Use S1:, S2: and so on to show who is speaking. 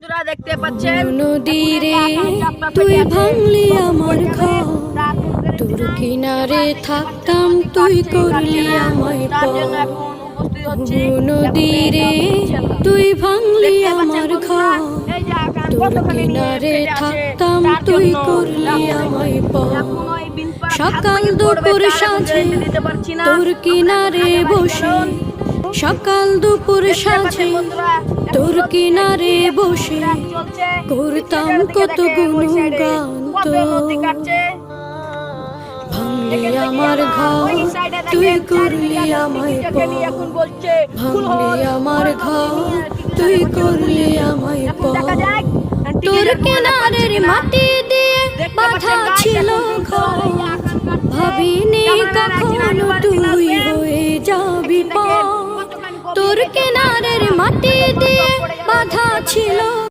S1: বন্ধুরা দেখতে পাচ্ছেন
S2: নদীরে তুই ভাঙলি আমার ঘর, তোর কিনারে থাকতাম তুই করলি আমায় পর। নদীরে তুই ভাঙলি আমার ঘর, তোর কিনারে থাকতাম তুই করলি আমায় পর। সকাল দুপুর সাঁঝে তোর কিনারে বসে, সকাল দুপুর সাঁঝে তোর কিনারে বসে করতাম কত গুণগান। তো ভাঙলি আমার ঘর, তুই করলি আমায় পর। ভাঙলি আমার ঘর, তুই করলি আমায় পর। তোর কিনারের মাটি দিয়ে বাঁধা ছিল ঘর, ভাবিনি কখনো তুই হয়ে যাবি পর। তোর কিনারের মাটি দিয়ে বাঁধা ছিল